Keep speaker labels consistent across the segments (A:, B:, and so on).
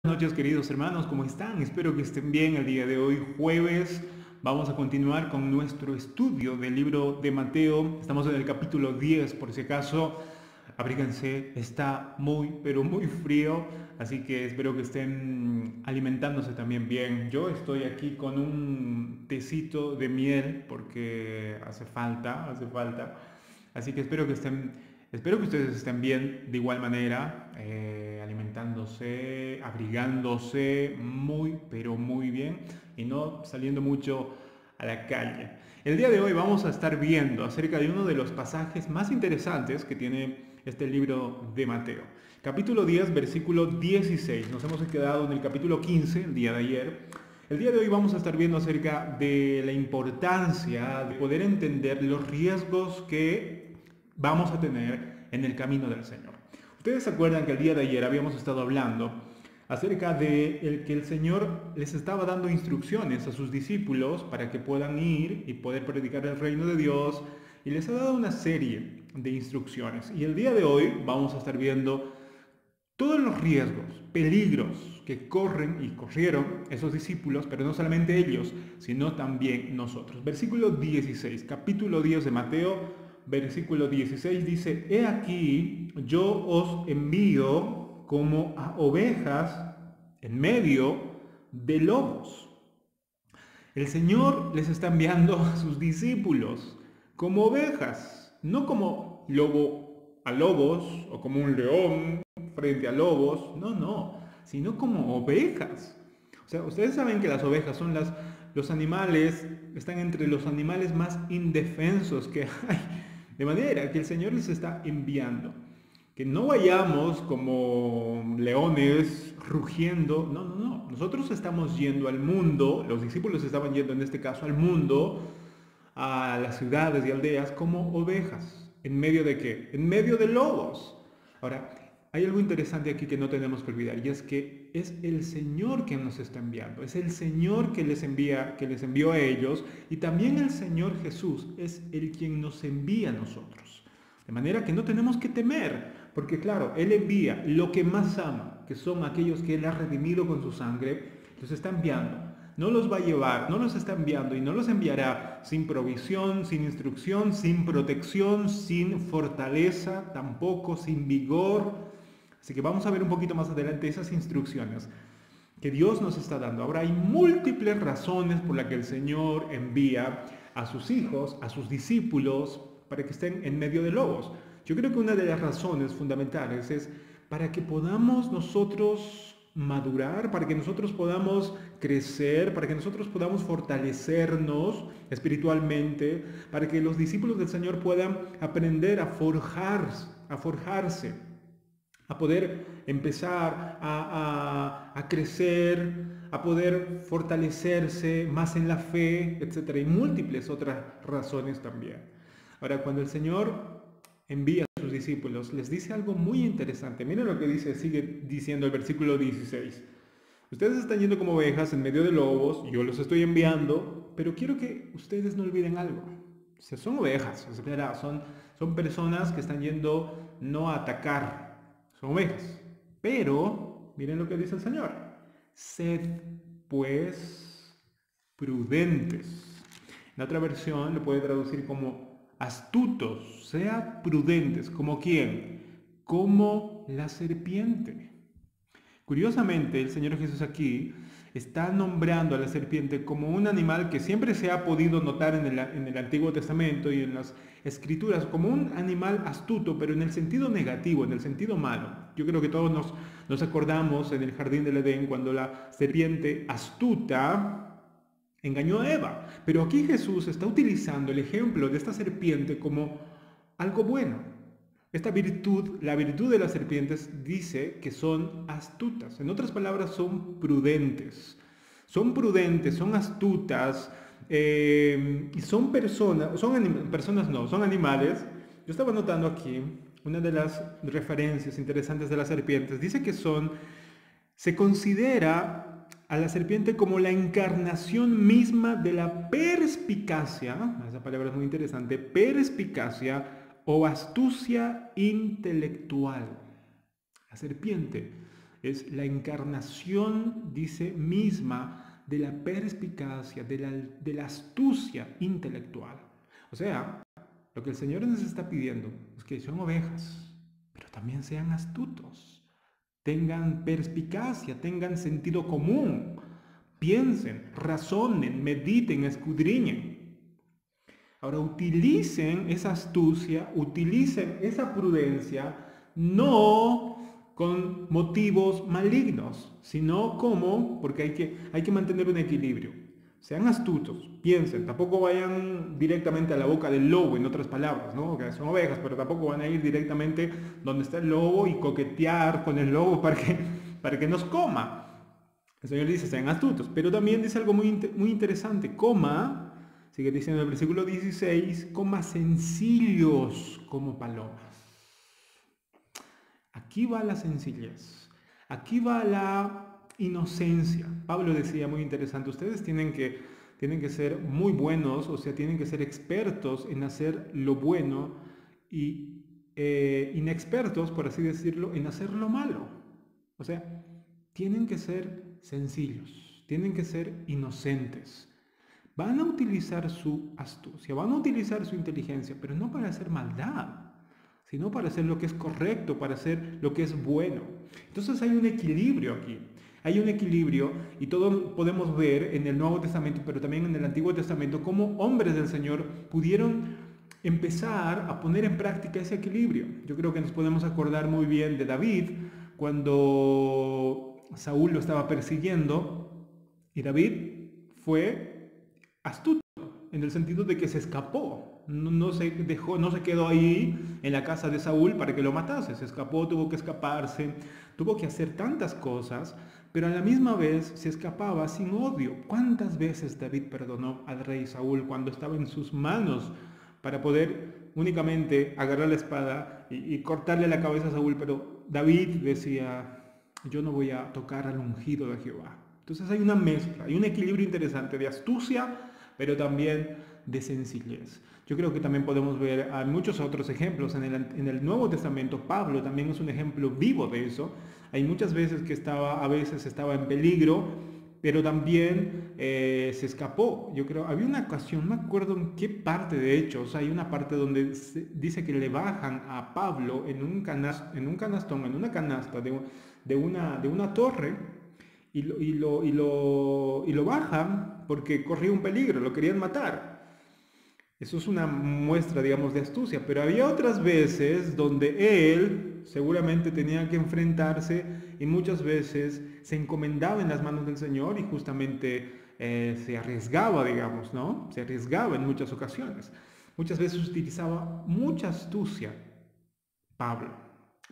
A: Buenas noches, queridos hermanos, ¿cómo están? Espero que estén bien el día de hoy, jueves. Vamos a continuar con nuestro estudio del libro de Mateo. Estamos en el capítulo 10, por si acaso. Abríguense, está muy, pero muy frío, así que espero que estén alimentándose también bien. Yo estoy aquí con un tecito de miel porque hace falta, hace falta. Así que espero que ustedes estén bien de igual manera, alimentándose, abrigándose muy, pero muy bien y no saliendo mucho a la calle. El día de hoy vamos a estar viendo acerca de uno de los pasajes más interesantes que tiene este libro de Mateo. Capítulo 10, versículo 16. Nos hemos quedado en el capítulo 15 el día de ayer. El día de hoy vamos a estar viendo acerca de la importancia de poder entender los riesgos que vamos a tener en el camino del Señor. Ustedes se acuerdan que el día de ayer habíamos estado hablando acerca de que el Señor les estaba dando instrucciones a sus discípulos para que puedan ir y poder predicar el reino de Dios, y les ha dado una serie de instrucciones. Y el día de hoy vamos a estar viendo todos los riesgos, peligros que corren y corrieron esos discípulos, pero no solamente ellos, sino también nosotros. Versículo 16, capítulo 10 de Mateo, versículo 16 dice: He aquí, yo os envío como a ovejas en medio de lobos. El Señor les está enviando a sus discípulos como ovejas, no como lobo a lobos o como un león frente a lobos, no, sino como ovejas. O sea, ustedes saben que las ovejas son los animales, están entre los animales más indefensos que hay, de manera que el Señor les está enviando. Que no vayamos como leones rugiendo, no. Nosotros estamos yendo al mundo, los discípulos estaban yendo en este caso al mundo, a las ciudades y aldeas como ovejas. ¿En medio de qué? En medio de lobos. Ahora, hay algo interesante aquí que no tenemos que olvidar, y es que es el Señor quien nos está enviando, es el Señor que les envía, que les envió a ellos, y también el Señor Jesús es el quien nos envía a nosotros. De manera que no tenemos que temer, porque claro, Él envía lo que más ama, que son aquellos que Él ha redimido con su sangre, los está enviando. No los va a llevar, no los está enviando y no los enviará sin provisión, sin instrucción, sin protección, sin fortaleza, tampoco sin vigor. Así que vamos a ver un poquito más adelante esas instrucciones que Dios nos está dando. Ahora hay múltiples razones por las que el Señor envía a sus hijos, a sus discípulos, para que estén en medio de lobos. Yo creo que una de las razones fundamentales es para que podamos nosotros madurar, para que nosotros podamos crecer, para que nosotros podamos fortalecernos espiritualmente, para que los discípulos del Señor puedan aprender a forjarse, a poder empezar a crecer, a poder fortalecerse más en la fe, etcétera, y múltiples otras razones también. Ahora, cuando el Señor envía a sus discípulos, les dice algo muy interesante. Miren lo que dice, sigue diciendo el versículo 16. Ustedes están yendo como ovejas en medio de lobos, yo los estoy enviando, pero quiero que ustedes no olviden algo. O sea, son ovejas, o sea, son personas que están yendo no a atacar, son ovejas. Pero, miren lo que dice el Señor. Sed, pues, prudentes. En otra versión lo puede traducir como astutos, sea prudentes. ¿Como quién? Como la serpiente. Curiosamente, el Señor Jesús aquí está nombrando a la serpiente como un animal que siempre se ha podido notar en el Antiguo Testamento y en las Escrituras, como un animal astuto, pero en el sentido negativo, en el sentido malo. Yo creo que todos nos acordamos en el jardín del Edén cuando la serpiente astuta engañó a Eva. Pero aquí Jesús está utilizando el ejemplo de esta serpiente como algo bueno. Esta virtud, la virtud de las serpientes, dice que son astutas. En otras palabras, son prudentes. Son prudentes, son astutas, y son personas, personas no, son animales. Yo estaba notando aquí una de las referencias interesantes de las serpientes. Dice que se considera a la serpiente como la encarnación misma de la perspicacia, esa palabra es muy interesante, perspicacia o astucia intelectual. La serpiente es la encarnación, dice, misma de la perspicacia, de la astucia intelectual. O sea, lo que el Señor nos está pidiendo es que son ovejas, pero también sean astutos, tengan perspicacia, tengan sentido común, piensen, razonen, mediten, escudriñen. Ahora utilicen esa astucia, utilicen esa prudencia, no con motivos malignos, sino como, porque hay que mantener un equilibrio. Sean astutos, piensen, tampoco vayan directamente a la boca del lobo, en otras palabras, ¿no? Que son ovejas, pero tampoco van a ir directamente donde está el lobo y coquetear con el lobo para que nos coma. El Señor dice, sean astutos, pero también dice algo muy interesante, coma, sigue diciendo en el versículo 16, coma sencillos como palomas. Aquí va la sencillez, aquí va la inocencia. Pablo decía muy interesante, ustedes tienen que ser muy buenos, o sea, tienen que ser expertos en hacer lo bueno y inexpertos, por así decirlo, en hacer lo malo. O sea, tienen que ser sencillos, tienen que ser inocentes. Van a utilizar su astucia, van a utilizar su inteligencia, pero no para hacer maldad, sino para hacer lo que es correcto, para hacer lo que es bueno. Entonces hay un equilibrio aquí. Hay un equilibrio y todos podemos ver en el Nuevo Testamento, pero también en el Antiguo Testamento, cómo hombres del Señor pudieron empezar a poner en práctica ese equilibrio. Yo creo que nos podemos acordar muy bien de David, cuando Saúl lo estaba persiguiendo, y David fue astuto, en el sentido de que se escapó, no se quedó ahí en la casa de Saúl para que lo matase, se escapó, tuvo que escaparse, tuvo que hacer tantas cosas, pero a la misma vez se escapaba sin odio. ¿Cuántas veces David perdonó al rey Saúl cuando estaba en sus manos para poder únicamente agarrar la espada y cortarle la cabeza a Saúl? Pero David decía, yo no voy a tocar al ungido de Jehová. Entonces hay una mezcla, hay un equilibrio interesante de astucia, pero también de sencillez. Yo creo que también podemos ver a muchos otros ejemplos. En el Nuevo Testamento, Pablo también es un ejemplo vivo de eso. Hay muchas veces que a veces estaba en peligro, pero también se escapó. Yo creo, había una ocasión, no me acuerdo en qué parte de Hechos, hay una parte donde dice que le bajan a Pablo en una canasta de una torre, y lo bajan porque corría un peligro, lo querían matar. Eso es una muestra, digamos, de astucia, pero había otras veces donde él seguramente tenía que enfrentarse y muchas veces se encomendaba en las manos del Señor y justamente se arriesgaba, digamos, ¿no? Se arriesgaba en muchas ocasiones. Muchas veces utilizaba mucha astucia Pablo,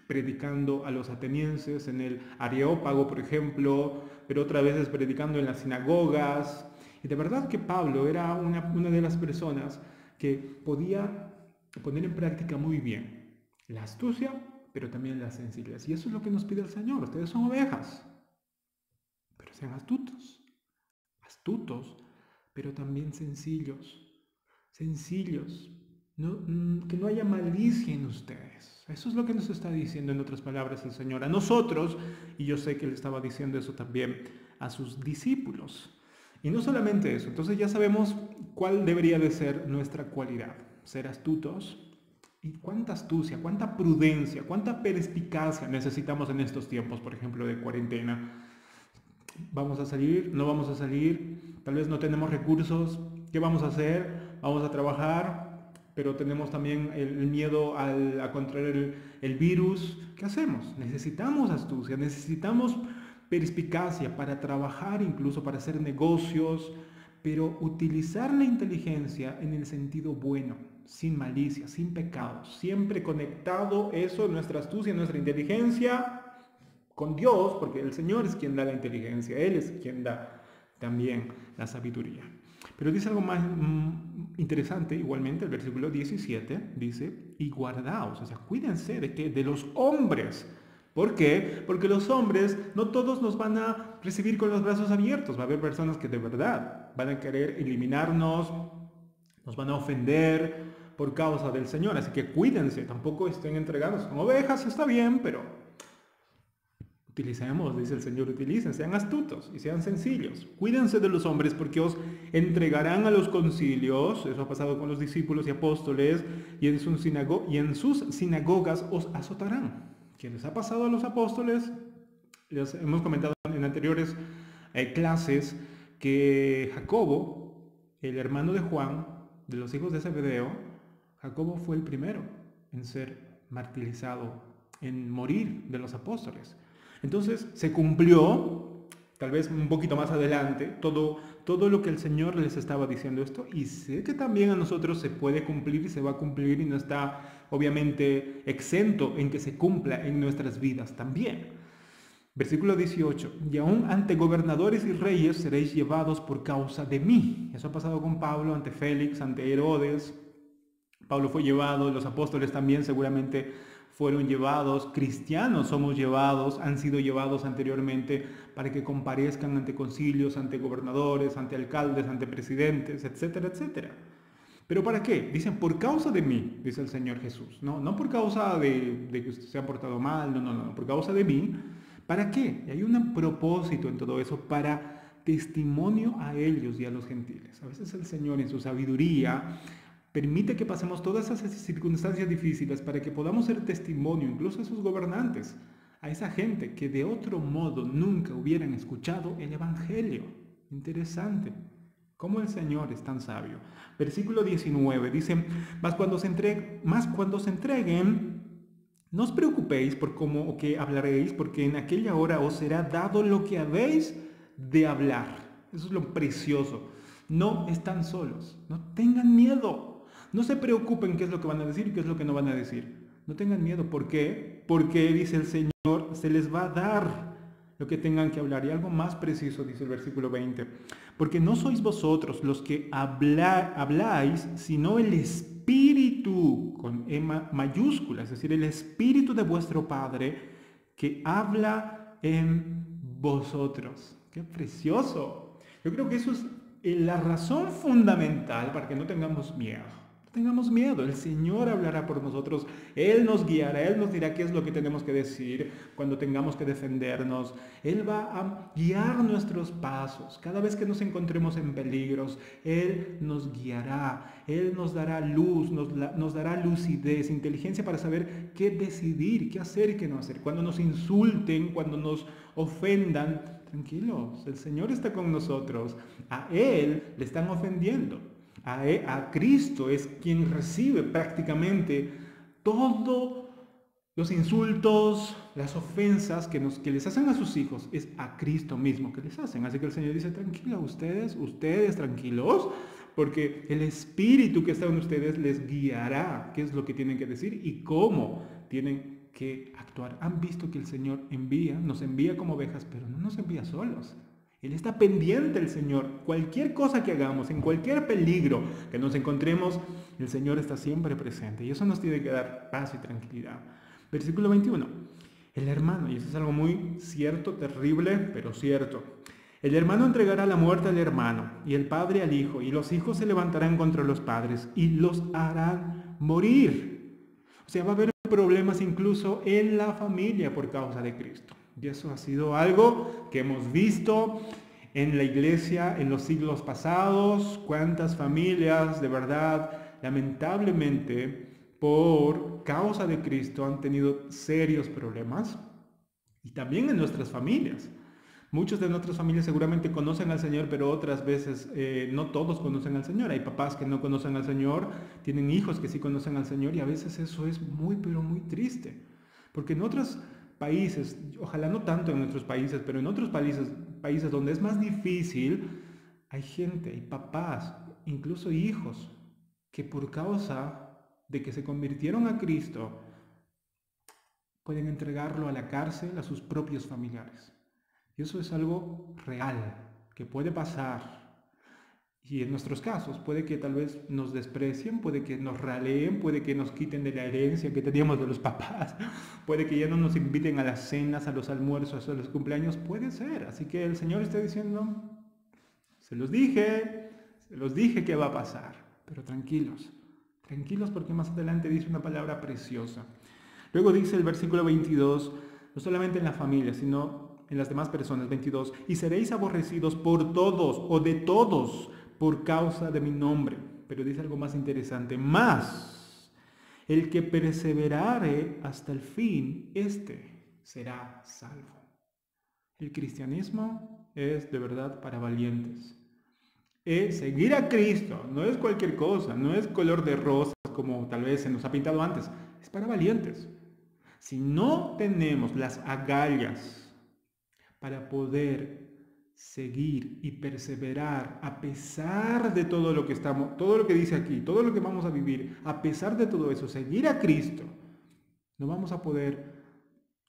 A: predicando a los atenienses en el Areópago, por ejemplo, pero otras veces predicando en las sinagogas. Y de verdad que Pablo era una de las personas que podía poner en práctica muy bien la astucia, pero también la sencillez. Y eso es lo que nos pide el Señor. Ustedes son ovejas, pero sean astutos. Astutos, pero también sencillos. Sencillos. Que no haya malicia en ustedes. Eso es lo que nos está diciendo en otras palabras el Señor a nosotros, y yo sé que le estaba diciendo eso también a sus discípulos. Y no solamente eso, entonces ya sabemos cuál debería de ser nuestra cualidad, ser astutos. ¿Y cuánta astucia, cuánta prudencia, cuánta perspicacia necesitamos en estos tiempos, por ejemplo, de cuarentena? ¿Vamos a salir? ¿No vamos a salir? Tal vez no tenemos recursos. ¿Qué vamos a hacer? Vamos a trabajar, pero tenemos también el miedo a contraer el virus. ¿Qué hacemos? Necesitamos astucia, necesitamos perspicacia para trabajar, incluso para hacer negocios, pero utilizar la inteligencia en el sentido bueno, sin malicia, sin pecado, siempre conectado eso, nuestra astucia, nuestra inteligencia con Dios, porque el Señor es quien da la inteligencia, Él es quien da también la sabiduría. Pero dice algo más interesante, igualmente, el versículo 17 dice, y guardaos, o sea, cuídense de que de los hombres. ¿Por qué? Porque los hombres no todos nos van a recibir con los brazos abiertos. Va a haber personas que de verdad van a querer eliminarnos, nos van a ofender por causa del Señor. Así que cuídense, tampoco estén entregados. Son ovejas, está bien, pero Utilicemos, dice el Señor, utilicen, sean astutos y sean sencillos. Cuídense de los hombres porque os entregarán a los concilios, eso ha pasado con los discípulos y apóstoles, y en sus sinagogas os azotarán. ¿Qué les ha pasado a los apóstoles? Les hemos comentado en anteriores clases que Jacobo, el hermano de Juan, de los hijos de Zebedeo, Jacobo fue el primero en ser martirizado, en morir de los apóstoles. Entonces se cumplió, tal vez un poquito más adelante, todo lo que el Señor les estaba diciendo esto, y sé que también a nosotros se puede cumplir y se va a cumplir y no está obviamente exento en que se cumpla en nuestras vidas también. Versículo 18, y aún ante gobernadores y reyes seréis llevados por causa de mí. Eso ha pasado con Pablo ante Félix, ante Herodes. Pablo fue llevado, los apóstoles también seguramente fueron llevados, cristianos somos llevados, han sido llevados anteriormente para que comparezcan ante concilios, ante gobernadores, ante alcaldes, ante presidentes, etcétera, etcétera. ¿Pero para qué? Dicen, por causa de mí, dice el Señor Jesús. No por causa de que usted se ha portado mal, no, por causa de mí. ¿Para qué? Y hay un propósito en todo eso, para testimonio a ellos y a los gentiles. A veces el Señor en su sabiduría permite que pasemos todas esas circunstancias difíciles para que podamos ser testimonio, incluso a esos gobernantes, a esa gente que de otro modo nunca hubieran escuchado el Evangelio. Interesante. ¿Cómo el Señor es tan sabio? Versículo 19 dice, mas cuando se entreguen, no os preocupéis por cómo o qué hablaréis, porque en aquella hora os será dado lo que habéis de hablar. Eso es lo precioso. No están solos, no tengan miedo. No se preocupen qué es lo que van a decir y qué es lo que no van a decir. No tengan miedo. ¿Por qué? Porque, dice el Señor, se les va a dar lo que tengan que hablar. Y algo más preciso, dice el versículo 20. Porque no sois vosotros los que habláis, sino el Espíritu, con E mayúscula, es decir, el Espíritu de vuestro Padre, que habla en vosotros. ¡Qué precioso! Yo creo que eso es la razón fundamental para que no tengamos miedo. No tengamos miedo, el Señor hablará por nosotros, Él nos guiará, Él nos dirá qué es lo que tenemos que decir cuando tengamos que defendernos. Él va a guiar nuestros pasos. Cada vez que nos encontremos en peligros, Él nos guiará, Él nos dará luz, nos dará lucidez, inteligencia para saber qué decidir, qué hacer y qué no hacer. Cuando nos insulten, cuando nos ofendan, tranquilos, el Señor está con nosotros. A Él le están ofendiendo. A Cristo es quien recibe prácticamente todos los insultos, las ofensas que les hacen a sus hijos. Es a Cristo mismo que les hacen. Así que el Señor dice, tranquila, ustedes tranquilos, porque el Espíritu que está en ustedes les guiará qué es lo que tienen que decir y cómo tienen que actuar. Han visto que el Señor nos envía como ovejas, pero no nos envía solos. Él está pendiente, el Señor. Cualquier cosa que hagamos, en cualquier peligro que nos encontremos, el Señor está siempre presente. Y eso nos tiene que dar paz y tranquilidad. Versículo 21. El hermano, y eso es algo muy cierto, terrible, pero cierto. El hermano entregará la muerte al hermano, y el padre al hijo, y los hijos se levantarán contra los padres, y los harán morir. O sea, va a haber problemas incluso en la familia por causa de Cristo. Y eso ha sido algo que hemos visto en la iglesia en los siglos pasados. Cuántas familias de verdad, lamentablemente, por causa de Cristo han tenido serios problemas. Y también en nuestras familias. Muchos de nuestras familias seguramente conocen al Señor, pero otras veces no todos conocen al Señor. Hay papás que no conocen al Señor, tienen hijos que sí conocen al Señor y a veces eso es muy, pero muy triste. Porque en otros países, ojalá no tanto en nuestros países, pero en otros países donde es más difícil, hay gente, hay papás, incluso hijos, que por causa de que se convirtieron a Cristo, pueden entregarlo a la cárcel a sus propios familiares. Y eso es algo real, que puede pasar. Y en nuestros casos, puede que tal vez nos desprecien, puede que nos raleen, puede que nos quiten de la herencia que teníamos de los papás, puede que ya no nos inviten a las cenas, a los almuerzos, a los cumpleaños, puede ser. Así que el Señor está diciendo, se los dije que va a pasar, pero tranquilos porque más adelante dice una palabra preciosa. Luego dice el versículo 22, no solamente en la familia, sino en las demás personas. 22. Y seréis aborrecidos por todos o de todos por causa de mi nombre. Pero dice algo más interesante. Más, el que perseverare hasta el fin, este será salvo. El cristianismo es de verdad para valientes. Seguir a Cristo no es cualquier cosa, no es color de rosas como tal vez se nos ha pintado antes, es para valientes. Si no tenemos las agallas para poder seguir y perseverar a pesar de todo lo que estamos, todo lo que dice aquí, todo lo que vamos a vivir, a pesar de todo eso, seguir a Cristo, no vamos a poder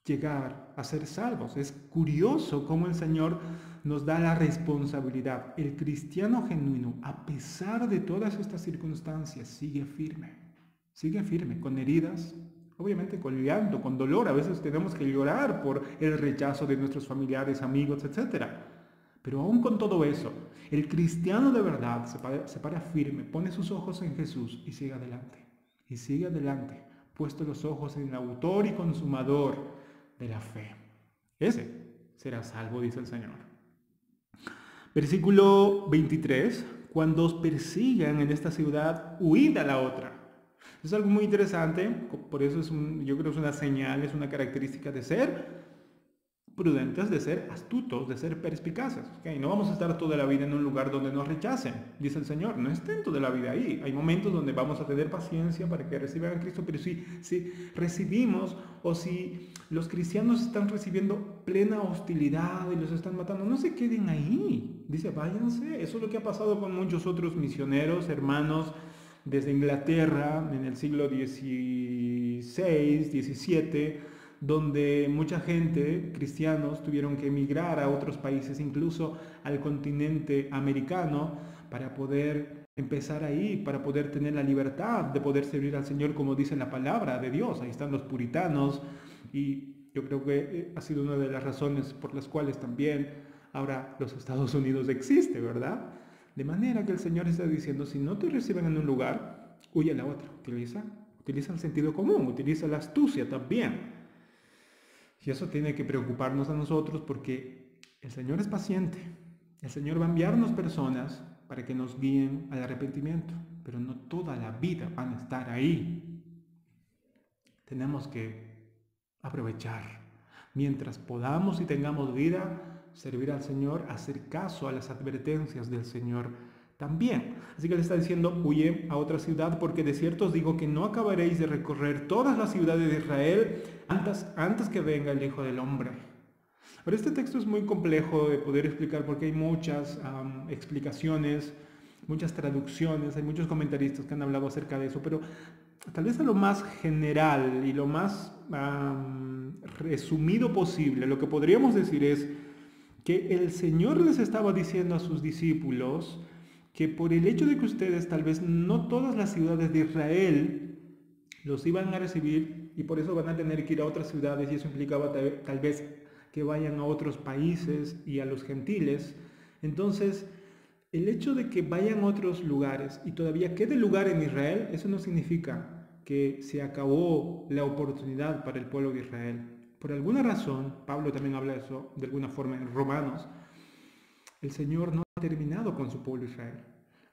A: llegar a ser salvos. Es curioso cómo el Señor nos da la responsabilidad. El cristiano genuino, a pesar de todas estas circunstancias, sigue firme, con heridas, obviamente con llanto, con dolor. A veces tenemos que llorar por el rechazo de nuestros familiares, amigos, etc. Pero aún con todo eso, el cristiano de verdad se para firme, pone sus ojos en Jesús y sigue adelante, puesto los ojos en el autor y consumador de la fe. Ese será salvo, dice el Señor. Versículo 23. Cuando os persigan en esta ciudad, huid a la otra. Es algo muy interesante, por eso yo creo que es una señal, es una característica de ser prudentes, de ser astutos, de ser perspicaces. ¿Okay? No vamos a estar toda la vida en un lugar donde nos rechacen, dice el Señor. No estén toda la vida ahí. Hay momentos donde vamos a tener paciencia para que reciban a Cristo, pero si recibimos o si los cristianos están recibiendo plena hostilidad y los están matando, no se queden ahí. Dice, váyanse. Eso es lo que ha pasado con muchos otros misioneros, hermanos, desde Inglaterra en el siglo XVI, XVII, donde mucha gente, cristianos, tuvieron que emigrar a otros países, incluso al continente americano, para poder empezar ahí, para poder tener la libertad de poder servir al Señor como dice la palabra de Dios. Ahí están los puritanos y yo creo que ha sido una de las razones por las cuales también ahora los Estados Unidos existe, ¿verdad? De manera que el Señor está diciendo, si no te reciben en un lugar, huye a la otra. Utiliza el sentido común, utiliza la astucia también. Y eso tiene que preocuparnos a nosotros porque el Señor es paciente. El Señor va a enviarnos personas para que nos guíen al arrepentimiento, pero no toda la vida van a estar ahí. Tenemos que aprovechar. Mientras podamos y tengamos vida, servir al Señor, hacer caso a las advertencias del Señor también. Así que le está diciendo, huye a otra ciudad, porque de cierto os digo que no acabaréis de recorrer todas las ciudades de Israel antes que venga el Hijo del Hombre. Pero este texto es muy complejo de poder explicar porque hay muchas explicaciones, muchas traducciones, hay muchos comentaristas que han hablado acerca de eso, pero tal vez a lo más general y lo más resumido posible, lo que podríamos decir es que el Señor les estaba diciendo a sus discípulos que por el hecho de que ustedes tal vez no todas las ciudades de Israel los iban a recibir y por eso van a tener que ir a otras ciudades y eso implicaba tal vez que vayan a otros países y a los gentiles. Entonces, el hecho de que vayan a otros lugares y todavía quede lugar en Israel, eso no significa que se acabó la oportunidad para el pueblo de Israel. Por alguna razón, Pablo también habla de eso de alguna forma en Romanos, el Señor no ha terminado con su pueblo Israel.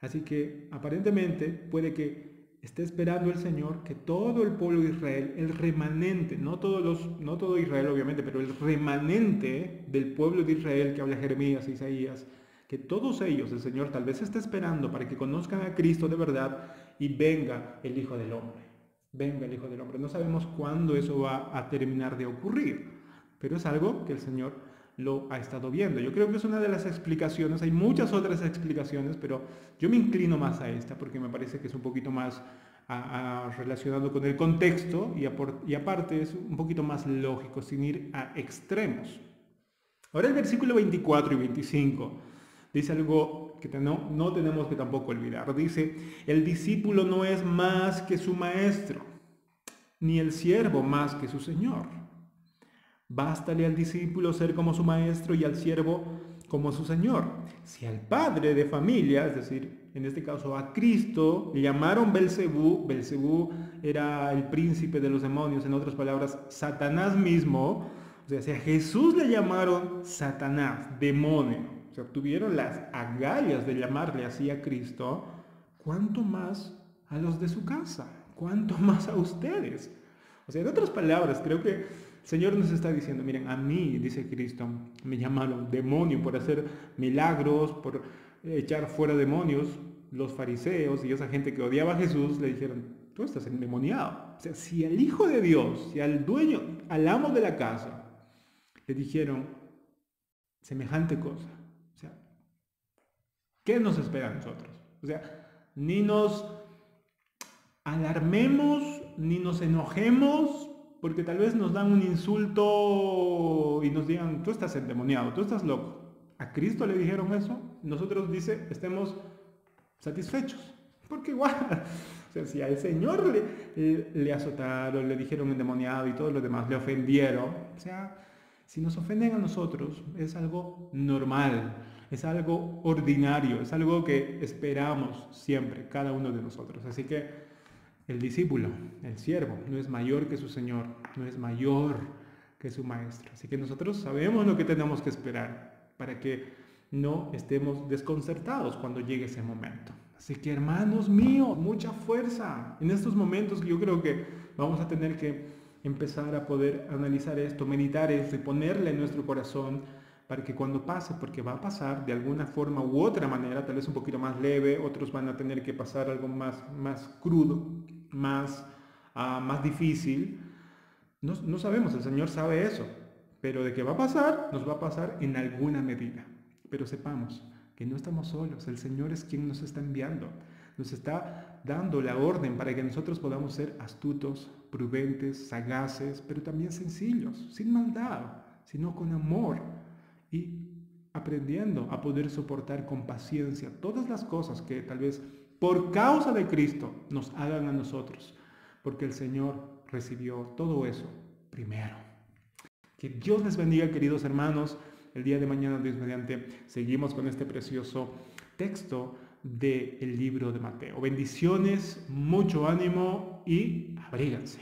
A: Así que aparentemente puede que esté esperando el Señor que todo el pueblo de Israel, el remanente, no todo Israel obviamente, pero el remanente del pueblo de Israel que habla Jeremías e Isaías, que todos ellos el Señor tal vez esté esperando para que conozcan a Cristo de verdad y venga el Hijo del Hombre. Venga el Hijo del Hombre. No sabemos cuándo eso va a terminar de ocurrir, pero es algo que el Señor lo ha estado viendo. Yo creo que es una de las explicaciones, hay muchas otras explicaciones, pero yo me inclino más a esta porque me parece que es un poquito más relacionado con el contexto y aparte es un poquito más lógico, sin ir a extremos. Ahora el versículo 24 y 25 dice algo que no tenemos que tampoco olvidar. Dice, el discípulo no es más que su maestro, ni el siervo más que su señor. Bástale al discípulo ser como su maestro y al siervo como su señor. Si al padre de familia, es decir, en este caso a Cristo, le llamaron Belcebú, Belcebú era el príncipe de los demonios, en otras palabras, Satanás mismo, o sea, si a Jesús le llamaron Satanás, demonio, o sea, tuvieron las agallas de llamarle así a Cristo, ¿cuánto más a los de su casa? ¿Cuánto más a ustedes? O sea, en otras palabras, creo que el Señor nos está diciendo, miren, a mí, dice Cristo, me llamaron demonio por hacer milagros, por echar fuera demonios. Los fariseos y esa gente que odiaba a Jesús le dijeron, tú estás endemoniado. O sea, si al Hijo de Dios, si al dueño, al amo de la casa, le dijeron semejante cosa, o sea, ¿qué nos espera a nosotros? O sea, ni nos alarmemos, ni nos enojemos, porque tal vez nos dan un insulto y nos digan, tú estás endemoniado, tú estás loco. A Cristo le dijeron eso, nosotros dice, estemos satisfechos, porque igual, o sea, si al Señor le azotaron, le dijeron endemoniado y todo lo demás, le ofendieron, o sea, si nos ofenden a nosotros es algo normal, es algo ordinario, es algo que esperamos siempre, cada uno de nosotros. Así que el discípulo, el siervo, no es mayor que su Señor, no es mayor que su Maestro. Así que nosotros sabemos lo que tenemos que esperar para que no estemos desconcertados cuando llegue ese momento. Así que, hermanos míos, mucha fuerza. En estos momentos yo creo que vamos a tener que empezar a poder analizar esto, meditar esto y ponerle en nuestro corazón para que cuando pase, porque va a pasar de alguna forma u otra manera, tal vez un poquito más leve, otros van a tener que pasar algo más crudo, más difícil. No sabemos, el Señor sabe eso, pero de que va a pasar, nos va a pasar en alguna medida. Pero sepamos que no estamos solos, el Señor es quien nos está enviando, nos está dando la orden para que nosotros podamos ser astutos, prudentes, sagaces, pero también sencillos, sin maldad, sino con amor y aprendiendo a poder soportar con paciencia todas las cosas que tal vez por causa de Cristo nos hagan a nosotros, porque el Señor recibió todo eso primero. Que Dios les bendiga, queridos hermanos. El día de mañana, Dios mediante, seguimos con este precioso texto del libro de Mateo. Bendiciones, mucho ánimo y abríganse.